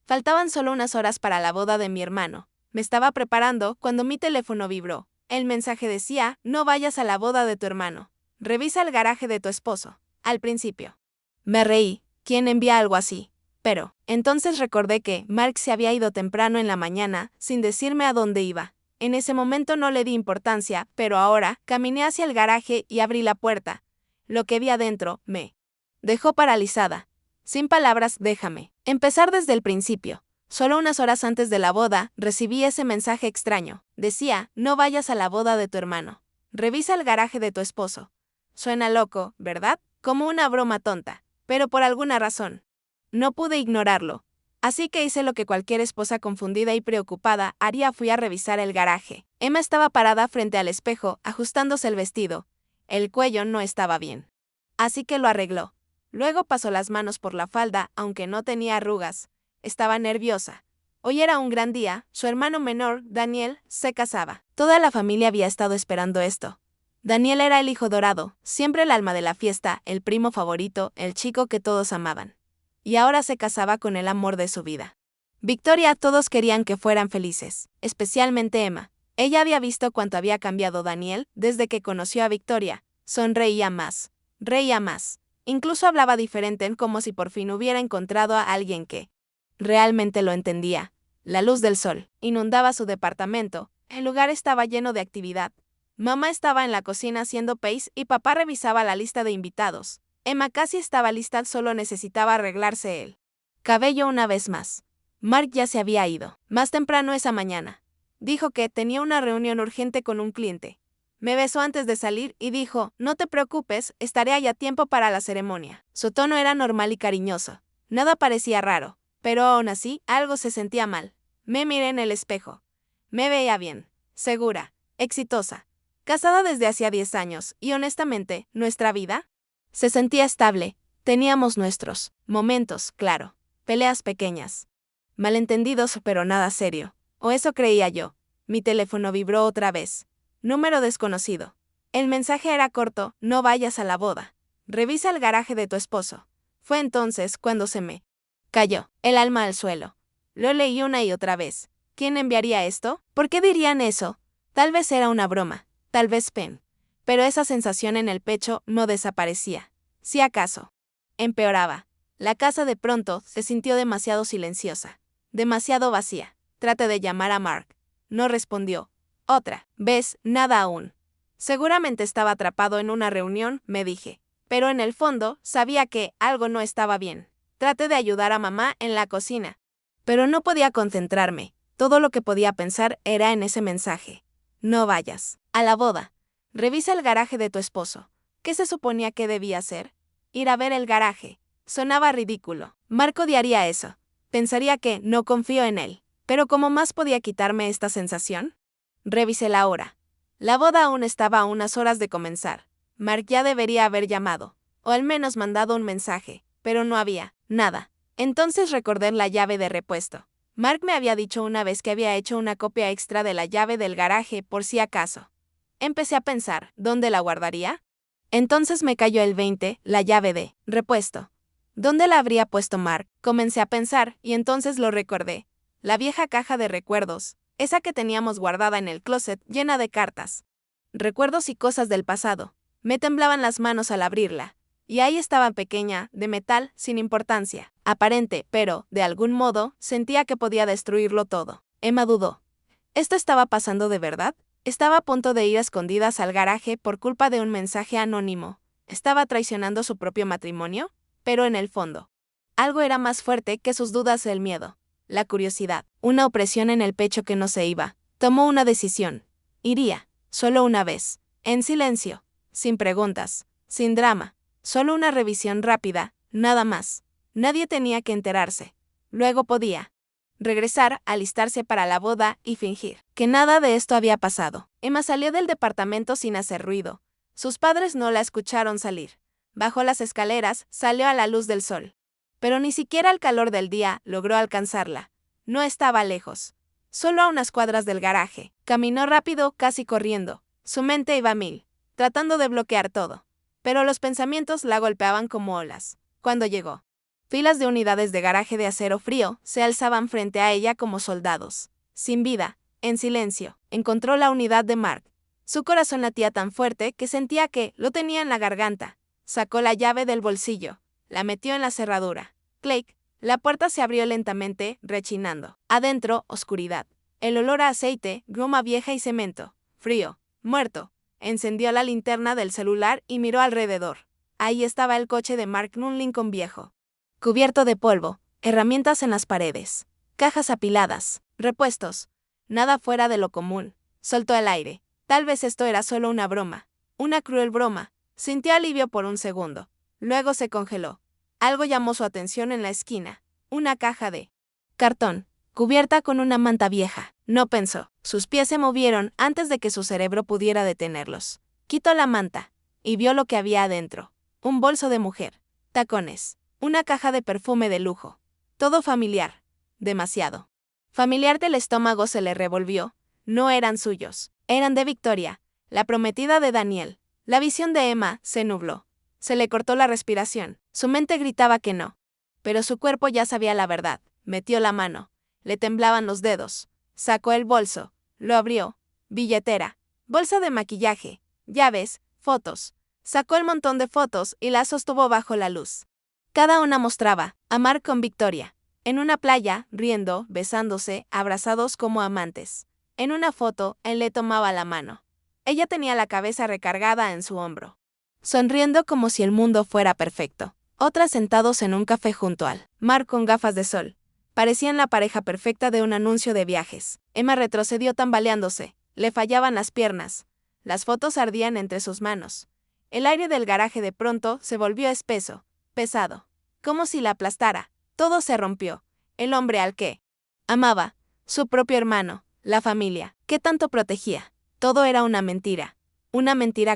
Faltaban solo unas horas para la boda de mi hermano. Me estaba preparando cuando mi teléfono vibró. El mensaje decía: no vayas a la boda de tu hermano. Revisa el garaje de tu esposo. Al principio me reí. ¿Quién envía algo así? Pero entonces recordé que Mark se había ido temprano en la mañana, sin decirme a dónde iba. En ese momento no le di importancia, pero ahora caminé hacia el garaje y abrí la puerta. Lo que vi adentro me dejó paralizada. Sin palabras, déjame empezar desde el principio. Solo unas horas antes de la boda, recibí ese mensaje extraño. Decía: no vayas a la boda de tu hermano. Revisa el garaje de tu esposo. Suena loco, ¿verdad? Como una broma tonta. Pero por alguna razón no pude ignorarlo. Así que hice lo que cualquier esposa confundida y preocupada haría: fui a revisar el garaje. Emma estaba parada frente al espejo, ajustándose el vestido. El cuello no estaba bien. Así que lo arregló. Luego pasó las manos por la falda, aunque no tenía arrugas. Estaba nerviosa. Hoy era un gran día, su hermano menor, Daniel, se casaba. Toda la familia había estado esperando esto. Daniel era el hijo dorado, siempre el alma de la fiesta, el primo favorito, el chico que todos amaban. Y ahora se casaba con el amor de su vida. Victoria, todos querían que fueran felices, especialmente Emma. Ella había visto cuánto había cambiado Daniel desde que conoció a Victoria. Sonreía más, reía más. Incluso hablaba diferente, como si por fin hubiera encontrado a alguien que realmente lo entendía. La luz del sol inundaba su departamento. El lugar estaba lleno de actividad. Mamá estaba en la cocina haciendo pais y papá revisaba la lista de invitados. Emma casi estaba lista, solo necesitaba arreglarse el cabello una vez más. Mark ya se había ido, más temprano esa mañana. Dijo que tenía una reunión urgente con un cliente. Me besó antes de salir y dijo: no te preocupes, estaré allá a tiempo para la ceremonia. Su tono era normal y cariñoso. Nada parecía raro, pero aún así, algo se sentía mal. Me miré en el espejo. Me veía bien, segura, exitosa. Casada desde hacía 10 años, y honestamente, nuestra vida se sentía estable. Teníamos nuestros momentos, claro. Peleas pequeñas. Malentendidos, pero nada serio. O eso creía yo. Mi teléfono vibró otra vez. Número desconocido. El mensaje era corto: no vayas a la boda. Revisa el garaje de tu esposo. Fue entonces cuando se me cayó el alma al suelo. Lo leí una y otra vez. ¿Quién enviaría esto? ¿Por qué dirían eso? Tal vez era una broma. Tal vez Pen. Pero esa sensación en el pecho no desaparecía. Si acaso empeoraba. La casa de pronto se sintió demasiado silenciosa. Demasiado vacía. Traté de llamar a Mark. No respondió. Otra vez, nada aún. Seguramente estaba atrapado en una reunión, me dije. Pero en el fondo, sabía que algo no estaba bien. Traté de ayudar a mamá en la cocina. Pero no podía concentrarme. Todo lo que podía pensar era en ese mensaje. No vayas a la boda. Revisa el garaje de tu esposo. ¿Qué se suponía que debía hacer? Ir a ver el garaje. Sonaba ridículo. Mark odiaría eso. Pensaría que no confío en él. Pero ¿cómo más podía quitarme esta sensación? Revisé la hora. La boda aún estaba a unas horas de comenzar. Mark ya debería haber llamado, o al menos mandado un mensaje, pero no había nada. Entonces recordé la llave de repuesto. Mark me había dicho una vez que había hecho una copia extra de la llave del garaje por si acaso. Empecé a pensar, ¿dónde la guardaría? Entonces me cayó el 20, la llave de repuesto. ¿Dónde la habría puesto Mark? Comencé a pensar, y entonces lo recordé. La vieja caja de recuerdos, esa que teníamos guardada en el closet, llena de cartas. Recuerdos y cosas del pasado. Me temblaban las manos al abrirla. Y ahí estaba, pequeña, de metal, sin importancia, aparente, pero, de algún modo, sentía que podía destruirlo todo. Emma dudó. ¿Esto estaba pasando de verdad? Estaba a punto de ir a escondidas al garaje por culpa de un mensaje anónimo. ¿Estaba traicionando su propio matrimonio? Pero en el fondo, algo era más fuerte que sus dudas: el miedo, la curiosidad, una opresión en el pecho que no se iba. Tomó una decisión. Iría, solo una vez, en silencio, sin preguntas, sin drama. Solo una revisión rápida, nada más. Nadie tenía que enterarse. Luego podía regresar, alistarse para la boda y fingir que nada de esto había pasado. Emma salió del departamento sin hacer ruido. Sus padres no la escucharon salir. Bajó las escaleras, salió a la luz del sol. Pero ni siquiera el calor del día logró alcanzarla. No estaba lejos. Solo a unas cuadras del garaje. Caminó rápido, casi corriendo. Su mente iba a mil, tratando de bloquear todo. Pero los pensamientos la golpeaban como olas. Cuando llegó Filas de unidades de garaje de acero frío se alzaban frente a ella como soldados. Sin vida, en silencio, encontró la unidad de Mark. Su corazón latía tan fuerte que sentía que lo tenía en la garganta. Sacó la llave del bolsillo, la metió en la cerradura. Clic, la puerta se abrió lentamente, rechinando. Adentro, oscuridad. El olor a aceite, goma vieja y cemento. Frío, muerto. Encendió la linterna del celular y miró alrededor. Ahí estaba el coche de Mark, un Lincoln viejo. Cubierto de polvo, herramientas en las paredes, cajas apiladas, repuestos. Nada fuera de lo común. Soltó el aire. Tal vez esto era solo una broma. Una cruel broma. Sintió alivio por un segundo. Luego se congeló. Algo llamó su atención en la esquina. Una caja de cartón, cubierta con una manta vieja. No pensó. Sus pies se movieron antes de que su cerebro pudiera detenerlos. Quitó la manta y vio lo que había adentro. Un bolso de mujer. Tacones. Una caja de perfume de lujo. Todo familiar. Demasiado. Familiar. Del estómago se le revolvió. No eran suyos. Eran de Victoria, la prometida de Daniel. La visión de Emma se nubló. Se le cortó la respiración. Su mente gritaba que no. Pero su cuerpo ya sabía la verdad. Metió la mano. Le temblaban los dedos. Sacó el bolso. Lo abrió. Billetera. Bolsa de maquillaje. Llaves. Fotos. Sacó el montón de fotos y las sostuvo bajo la luz. Cada una mostraba a Mark con Victoria. En una playa, riendo, besándose, abrazados como amantes. En una foto, él le tomaba la mano. Ella tenía la cabeza recargada en su hombro, sonriendo como si el mundo fuera perfecto. Otras sentados en un café junto al mar con gafas de sol. Parecían la pareja perfecta de un anuncio de viajes. Emma retrocedió tambaleándose. Le fallaban las piernas. Las fotos ardían entre sus manos. El aire del garaje de pronto se volvió espeso, pesado, como si la aplastara. Todo se rompió. El hombre al que amaba, su propio hermano, la familia, que tanto protegía. Todo era una mentira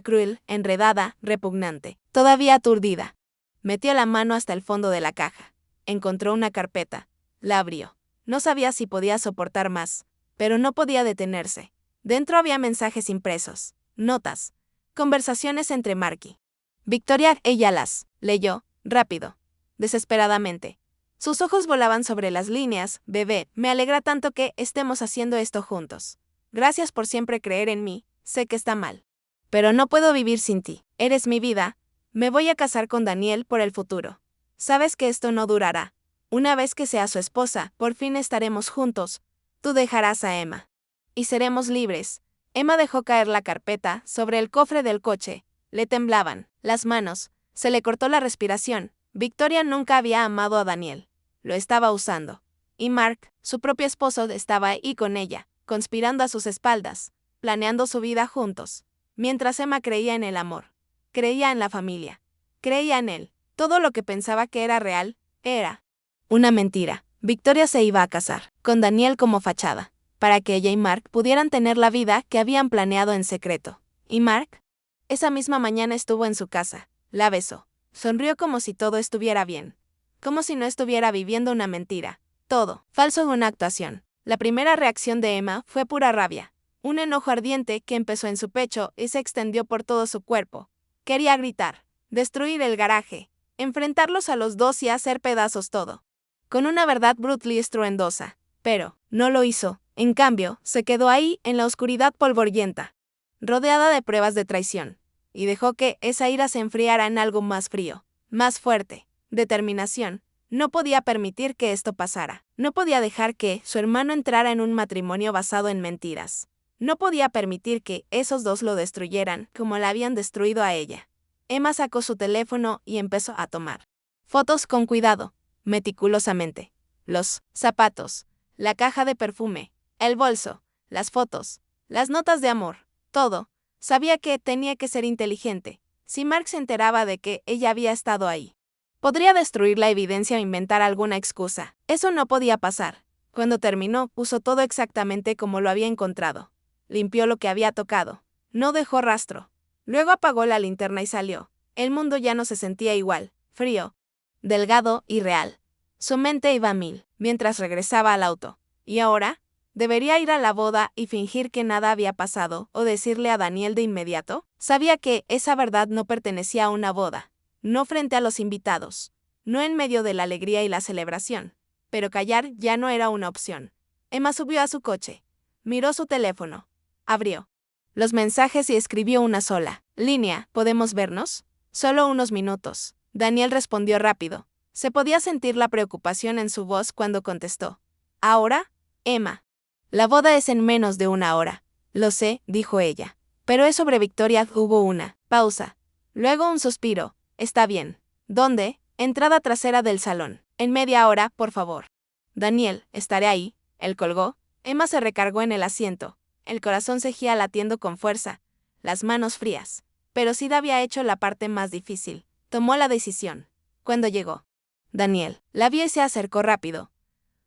cruel, enredada, repugnante. Todavía aturdida, metió la mano hasta el fondo de la caja. Encontró una carpeta. La abrió. No sabía si podía soportar más, pero no podía detenerse. Dentro había mensajes impresos, notas, conversaciones entre Mark y Victoria. Ella las leyó, rápido, desesperadamente. Sus ojos volaban sobre las líneas. Bebé, me alegra tanto que estemos haciendo esto juntos. Gracias por siempre creer en mí. Sé que está mal, pero no puedo vivir sin ti. Eres mi vida. Me voy a casar con Daniel por el futuro. Sabes que esto no durará. Una vez que sea su esposa, por fin estaremos juntos. Tú dejarás a Emma. Y seremos libres. Emma dejó caer la carpeta sobre el cofre del coche. Le temblaban las manos. Se le cortó la respiración. Victoria nunca había amado a Daniel. Lo estaba usando. Y Mark, su propio esposo, estaba ahí con ella, conspirando a sus espaldas, planeando su vida juntos. Mientras Emma creía en el amor, creía en la familia, creía en él. Todo lo que pensaba que era real, era una mentira. Victoria se iba a casar con Daniel como fachada, para que ella y Mark pudieran tener la vida que habían planeado en secreto. ¿Y Mark? Esa misma mañana estuvo en su casa, la besó, sonrió como si todo estuviera bien, como si no estuviera viviendo una mentira. Todo falso, una actuación. La primera reacción de Emma fue pura rabia, un enojo ardiente que empezó en su pecho y se extendió por todo su cuerpo. Quería gritar, destruir el garaje, enfrentarlos a los dos y hacer pedazos todo, con una verdad brutal y estruendosa. Pero no lo hizo. En cambio, se quedó ahí en la oscuridad polvorienta, rodeada de pruebas de traición, y dejó que esa ira se enfriara en algo más frío, más fuerte. Determinación. No podía permitir que esto pasara. No podía dejar que su hermano entrara en un matrimonio basado en mentiras. No podía permitir que esos dos lo destruyeran como la habían destruido a ella. Emma sacó su teléfono y empezó a tomar fotos con cuidado, meticulosamente. Los zapatos, la caja de perfume, el bolso, las fotos, las notas de amor, todo. Sabía que tenía que ser inteligente. Si Mark se enteraba de que ella había estado ahí, podría destruir la evidencia o inventar alguna excusa. Eso no podía pasar. Cuando terminó, puso todo exactamente como lo había encontrado. Limpió lo que había tocado. No dejó rastro. Luego apagó la linterna y salió. El mundo ya no se sentía igual, frío, delgado y real. Su mente iba a mil, mientras regresaba al auto. ¿Y ahora? ¿Debería ir a la boda y fingir que nada había pasado o decirle a Daniel de inmediato? Sabía que esa verdad no pertenecía a una boda. No frente a los invitados. no en medio de la alegría y la celebración. Pero callar ya no era una opción. Emma subió a su coche. Miró su teléfono. Abrió los mensajes y escribió una sola línea. ¿Podemos vernos? Solo unos minutos. Daniel respondió rápido. Se podía sentir la preocupación en su voz cuando contestó. ¿Ahora? Emma. La boda es en menos de una hora. Lo sé, dijo ella. Pero es sobre Victoria. Hubo una pausa. Luego un suspiro. Está bien. ¿Dónde? Entrada trasera del salón. En media hora, por favor. Daniel, estaré ahí. Él colgó. Emma se recargó en el asiento. El corazón seguía latiendo con fuerza. Las manos frías. Pero Sid había hecho la parte más difícil. Tomó la decisión. Cuando llegó Daniel la vio y se acercó rápido.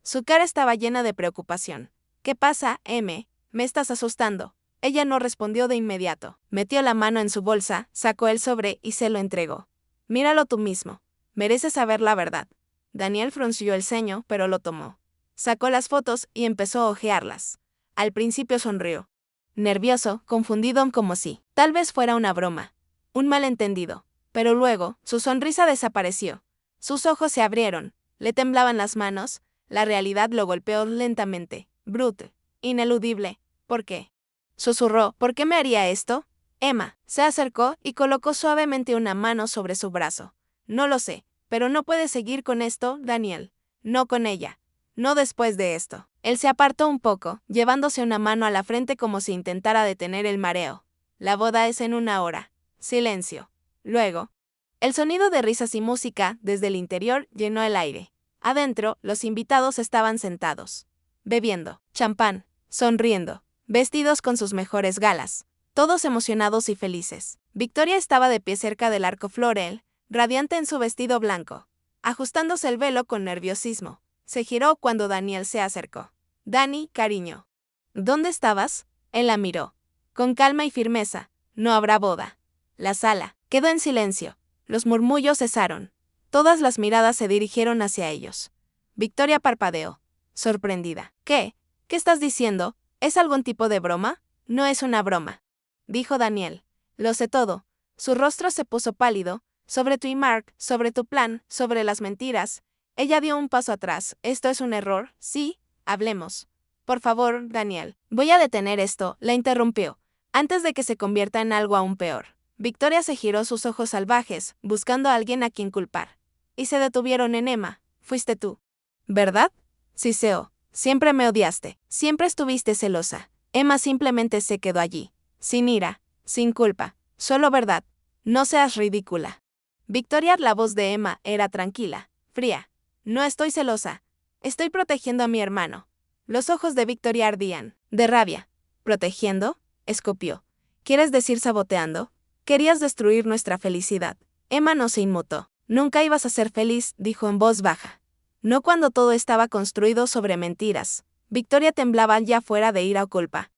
Su cara estaba llena de preocupación. ¿Qué pasa, M? Me estás asustando. Ella no respondió de inmediato. Metió la mano en su bolsa, sacó el sobre y se lo entregó. Míralo tú mismo. Mereces saber la verdad. Daniel frunció el ceño, pero lo tomó. Sacó las fotos y empezó a hojearlas. Al principio sonrió. Nervioso, confundido como si tal vez fuera una broma. Un malentendido. Pero luego, su sonrisa desapareció. Sus ojos se abrieron. Le temblaban las manos. La realidad lo golpeó lentamente. Brute. Ineludible. ¿Por qué? Susurró. ¿Por qué me haría esto? Emma se acercó y colocó suavemente una mano sobre su brazo. No lo sé, pero no puedes seguir con esto, Daniel. No con ella. No después de esto. Él se apartó un poco, llevándose una mano a la frente como si intentara detener el mareo. La boda es en una hora. Silencio. Luego, el sonido de risas y música desde el interior llenó el aire. Adentro, los invitados estaban sentados, bebiendo champán, sonriendo, vestidos con sus mejores galas, todos emocionados y felices. Victoria estaba de pie cerca del arco floral, radiante en su vestido blanco, ajustándose el velo con nerviosismo. Se giró cuando Daniel se acercó. Dani, cariño. ¿Dónde estabas? Él la miró. Con calma y firmeza. No habrá boda. La sala quedó en silencio. Los murmullos cesaron. Todas las miradas se dirigieron hacia ellos. Victoria parpadeó, sorprendida. ¿Qué? ¿Qué estás diciendo? ¿Es algún tipo de broma? No es una broma, dijo Daniel. Lo sé todo. Su rostro se puso pálido. Sobre tu y Mark, sobre tu plan, sobre las mentiras. Ella dio un paso atrás. ¿Esto es un error? Sí, hablemos. Por favor, Daniel. Voy a detener esto, la interrumpió, antes de que se convierta en algo aún peor. Victoria se giró sus ojos salvajes, buscando a alguien a quien culpar. Y se detuvieron en Emma. Fuiste tú. ¿Verdad? Siseó. Siempre me odiaste. Siempre estuviste celosa. Emma simplemente se quedó allí. Sin ira, sin culpa. Solo verdad. No seas ridícula. Victoria, la voz de Emma, era tranquila, fría. No estoy celosa. Estoy protegiendo a mi hermano. Los ojos de Victoria ardían, de rabia. ¿Protegiendo? Escupió. ¿Quieres decir saboteando? Querías destruir nuestra felicidad. Emma no se inmutó. Nunca ibas a ser feliz, dijo en voz baja. No cuando todo estaba construido sobre mentiras. Victoria temblaba ya fuera de ira o culpa.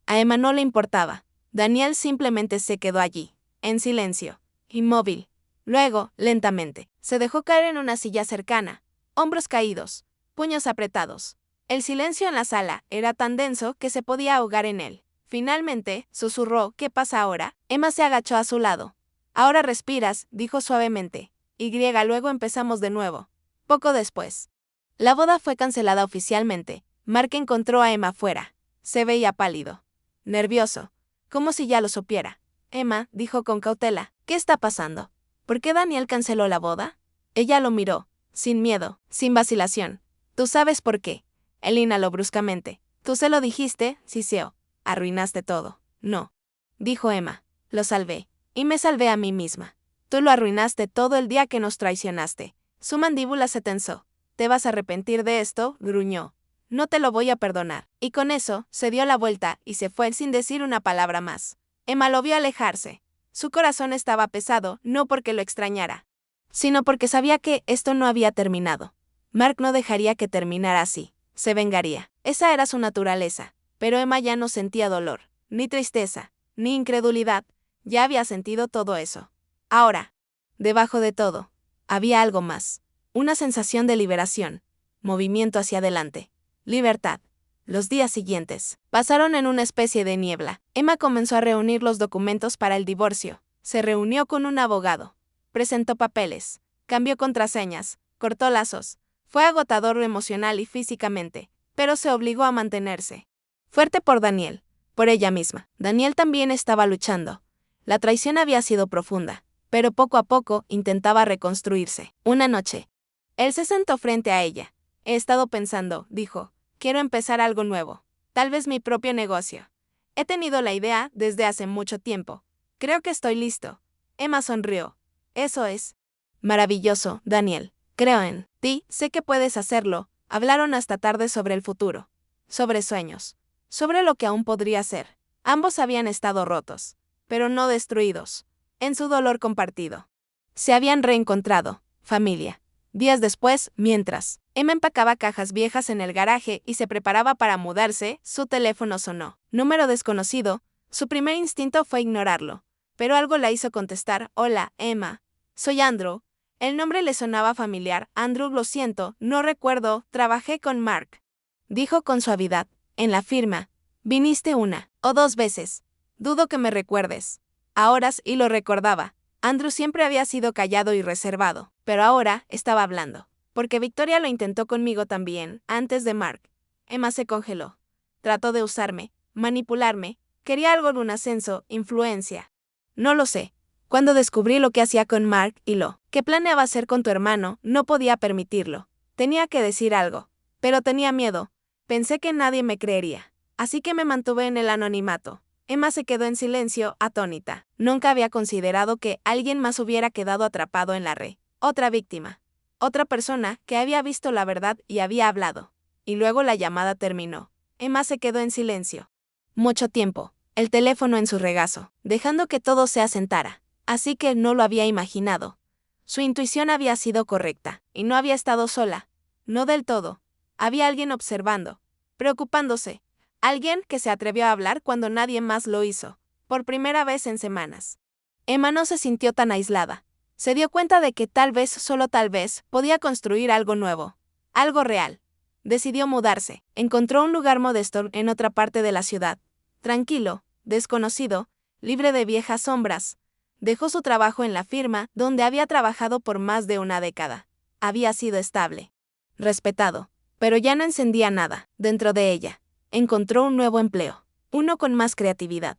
A Emma no le importaba. Daniel simplemente se quedó allí, en silencio, inmóvil. Luego, lentamente, se dejó caer en una silla cercana. Hombros caídos, puños apretados. El silencio en la sala era tan denso que se podía ahogar en él. Finalmente, susurró, ¿qué pasa ahora? Emma se agachó a su lado. Ahora respiras, dijo suavemente. Luego empezamos de nuevo. Poco después. La boda fue cancelada oficialmente. Mark encontró a Emma fuera. Se veía pálido. Nervioso. Como si ya lo supiera. Emma, dijo con cautela, ¿qué está pasando? ¿Por qué Daniel canceló la boda? Ella lo miró. Sin miedo, sin vacilación. Tú sabes por qué. Él inhaló bruscamente. Tú se lo dijiste, siseó. Arruinaste todo. No. Dijo Emma. Lo salvé. Y me salvé a mí misma. Tú lo arruinaste todo el día que nos traicionaste. Su mandíbula se tensó. ¿Te vas a arrepentir de esto? Gruñó. No te lo voy a perdonar. Y con eso, se dio la vuelta y se fue sin decir una palabra más. Emma lo vio alejarse. Su corazón estaba pesado, no porque lo extrañara, sino porque sabía que esto no había terminado. Mark no dejaría que terminara así. Se vengaría. Esa era su naturaleza. Pero Emma ya no sentía dolor, ni tristeza, ni incredulidad. Ya había sentido todo eso. Ahora, debajo de todo, había algo más. Una sensación de liberación. Movimiento hacia adelante. Libertad. Los días siguientes pasaron en una especie de niebla. Emma comenzó a reunir los documentos para el divorcio. Se reunió con un abogado. Presentó papeles. Cambió contraseñas, cortó lazos. Fue agotador emocional y físicamente, pero se obligó a mantenerse fuerte por Daniel, por ella misma. Daniel también estaba luchando. La traición había sido profunda, pero poco a poco intentaba reconstruirse. Una noche, él se sentó frente a ella. He estado pensando, dijo, quiero empezar algo nuevo. Tal vez mi propio negocio. He tenido la idea desde hace mucho tiempo. Creo que estoy listo. Emma sonrió. Eso es maravilloso, Daniel. Creo en ti, sé que puedes hacerlo. Hablaron hasta tarde sobre el futuro, sobre sueños, sobre lo que aún podría ser. Ambos habían estado rotos, pero no destruidos, en su dolor compartido. Se habían reencontrado, familia. Días después, mientras Emma empacaba cajas viejas en el garaje y se preparaba para mudarse, su teléfono sonó. Número desconocido. Su primer instinto fue ignorarlo, pero algo la hizo contestar. Hola, Emma. Soy Andrew. El nombre le sonaba familiar. Andrew, lo siento, no recuerdo, trabajé con Mark. Dijo con suavidad. En la firma. Viniste una o dos veces. Dudo que me recuerdes. Ahora sí lo recordaba. Andrew siempre había sido callado y reservado, pero ahora estaba hablando. Porque Victoria lo intentó conmigo también, antes de Mark. Emma se congeló. Trató de usarme, manipularme, quería algo de un ascenso, influencia. No lo sé. Cuando descubrí lo que hacía con Mark y lo que planeaba hacer con tu hermano, no podía permitirlo. Tenía que decir algo, pero tenía miedo. Pensé que nadie me creería. Así que me mantuve en el anonimato. Emma se quedó en silencio, atónita. Nunca había considerado que alguien más hubiera quedado atrapado en la red. Otra víctima. Otra persona que había visto la verdad y había hablado. Y luego la llamada terminó. Emma se quedó en silencio. Mucho tiempo. El teléfono en su regazo, dejando que todo se asentara. Así que no lo había imaginado. Su intuición había sido correcta, y no había estado sola. No del todo. Había alguien observando, preocupándose. Alguien que se atrevió a hablar cuando nadie más lo hizo, por primera vez en semanas. Emma no se sintió tan aislada. Se dio cuenta de que tal vez, solo tal vez, podía construir algo nuevo. Algo real. Decidió mudarse. Encontró un lugar modesto en otra parte de la ciudad. Tranquilo, desconocido, libre de viejas sombras. Dejó su trabajo en la firma, donde había trabajado por más de una década. Había sido estable, respetado, pero ya no encendía nada dentro de ella. Encontró un nuevo empleo, uno con más creatividad,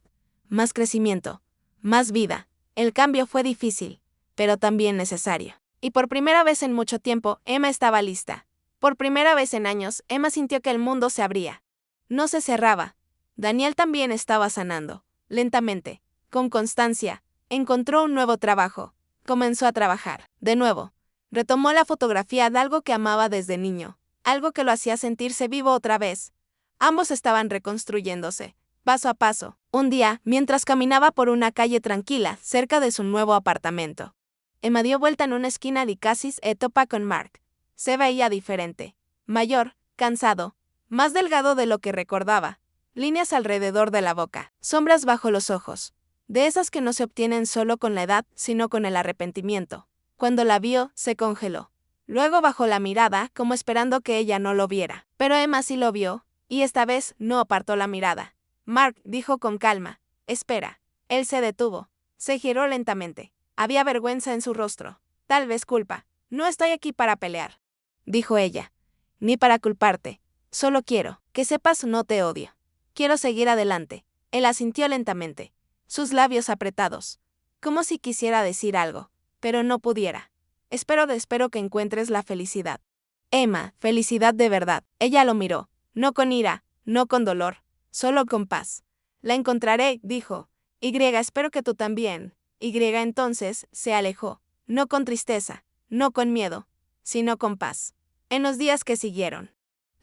más crecimiento, más vida. El cambio fue difícil, pero también necesario. Y por primera vez en mucho tiempo, Emma estaba lista. Por primera vez en años, Emma sintió que el mundo se abría. No se cerraba. Daniel también estaba sanando, lentamente, con constancia. Encontró un nuevo trabajo. Comenzó a trabajar, de nuevo. Retomó la fotografía de algo que amaba desde niño, algo que lo hacía sentirse vivo otra vez. Ambos estaban reconstruyéndose, paso a paso. Un día, mientras caminaba por una calle tranquila, cerca de su nuevo apartamento, Emma dio vuelta en una esquina y casi se topa con Mark. Se veía diferente, mayor, cansado, más delgado de lo que recordaba. Líneas alrededor de la boca, sombras bajo los ojos. De esas que no se obtienen solo con la edad, sino con el arrepentimiento. Cuando la vio, se congeló. Luego bajó la mirada, como esperando que ella no lo viera. Pero Emma sí lo vio, y esta vez no apartó la mirada. Mark dijo con calma, espera. Él se detuvo. Se giró lentamente. Había vergüenza en su rostro. Tal vez culpa. No estoy aquí para pelear, dijo ella. Ni para culparte. Solo quiero que sepas no te odio. Quiero seguir adelante. Él asintió lentamente. Sus labios apretados, como si quisiera decir algo, pero no pudiera. Espero que encuentres la felicidad. Emma, felicidad de verdad. Ella lo miró, no con ira, no con dolor, solo con paz. La encontraré, dijo. Espero que tú también. Entonces, se alejó, no con tristeza, no con miedo, sino con paz. En los días que siguieron,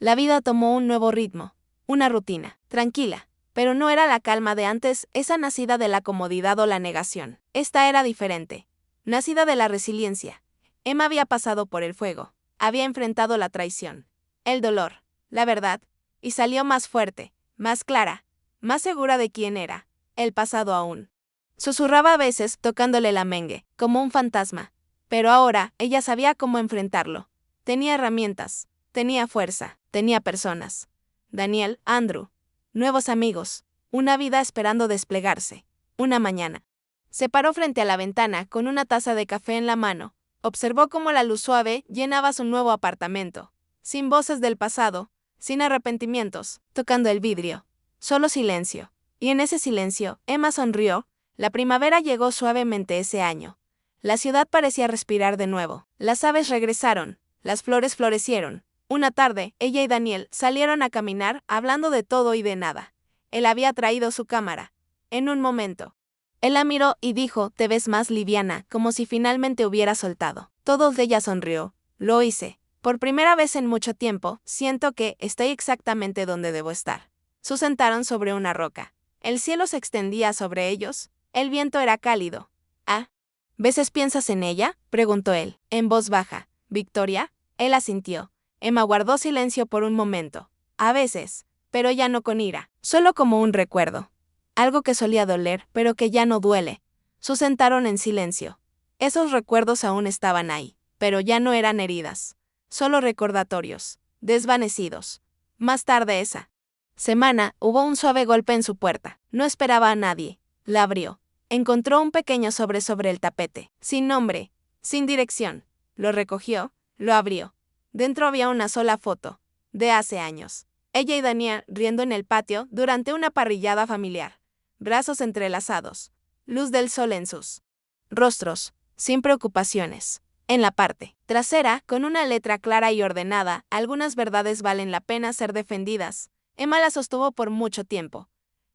la vida tomó un nuevo ritmo, una rutina, tranquila. Pero no era la calma de antes, esa nacida de la comodidad o la negación. Esta era diferente, nacida de la resiliencia. Emma había pasado por el fuego, había enfrentado la traición, el dolor, la verdad, y salió más fuerte, más clara, más segura de quién era, el pasado aún. Susurraba a veces, tocándole la mengue, como un fantasma, pero ahora ella sabía cómo enfrentarlo. Tenía herramientas, tenía fuerza, tenía personas. Daniel, Andrew. Nuevos amigos, una vida esperando desplegarse. Una mañana, se paró frente a la ventana con una taza de café en la mano. Observó cómo la luz suave llenaba su nuevo apartamento, sin voces del pasado, sin arrepentimientos, tocando el vidrio. Solo silencio. Y en ese silencio, Emma sonrió. La primavera llegó suavemente ese año. La ciudad parecía respirar de nuevo. Las aves regresaron, las flores florecieron. Una tarde, ella y Daniel salieron a caminar, hablando de todo y de nada. Él había traído su cámara. En un momento. Él la miró y dijo, te ves más liviana, como si finalmente hubiera soltado. Todo de ella sonrió. Lo hice. Por primera vez en mucho tiempo, siento que estoy exactamente donde debo estar. Se sentaron sobre una roca. El cielo se extendía sobre ellos. El viento era cálido. ¿Ah? ¿Veces piensas en ella?, preguntó él, en voz baja. ¿Victoria? Él asintió. Emma guardó silencio por un momento. A veces, pero ya no con ira, solo como un recuerdo. Algo que solía doler, pero que ya no duele. Se sentaron en silencio. Esos recuerdos aún estaban ahí, pero ya no eran heridas. Solo recordatorios, desvanecidos. Más tarde esa semana, hubo un suave golpe en su puerta. No esperaba a nadie. La abrió. Encontró un pequeño sobre el tapete, sin nombre, sin dirección. Lo recogió, lo abrió. Dentro había una sola foto, de hace años. Ella y Daniel riendo en el patio durante una parrillada familiar. Brazos entrelazados. Luz del sol en sus rostros, sin preocupaciones. En la parte trasera, con una letra clara y ordenada, algunas verdades valen la pena ser defendidas. Emma la sostuvo por mucho tiempo.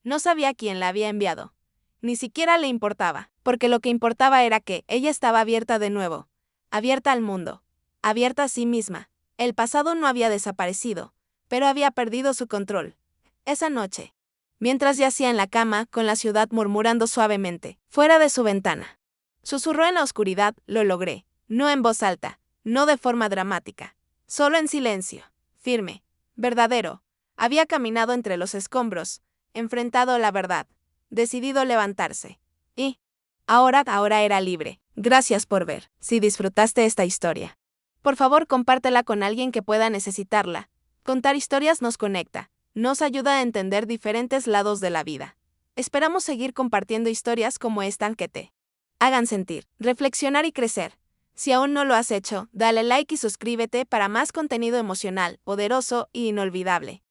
No sabía quién la había enviado. Ni siquiera le importaba, porque lo que importaba era que ella estaba abierta de nuevo. Abierta al mundo. Abierta a sí misma. El pasado no había desaparecido, pero había perdido su control. Esa noche, mientras yacía en la cama, con la ciudad murmurando suavemente, fuera de su ventana. Susurró en la oscuridad, lo logré. No en voz alta, no de forma dramática. Solo en silencio. Firme. Verdadero. Había caminado entre los escombros, enfrentado a la verdad, decidido a levantarse. Y ahora era libre. Gracias por ver. Si disfrutaste esta historia, por favor compártela con alguien que pueda necesitarla. Contar historias nos conecta, nos ayuda a entender diferentes lados de la vida. Esperamos seguir compartiendo historias como esta que te hagan sentir, reflexionar y crecer. Si aún no lo has hecho, dale like y suscríbete para más contenido emocional, poderoso e inolvidable.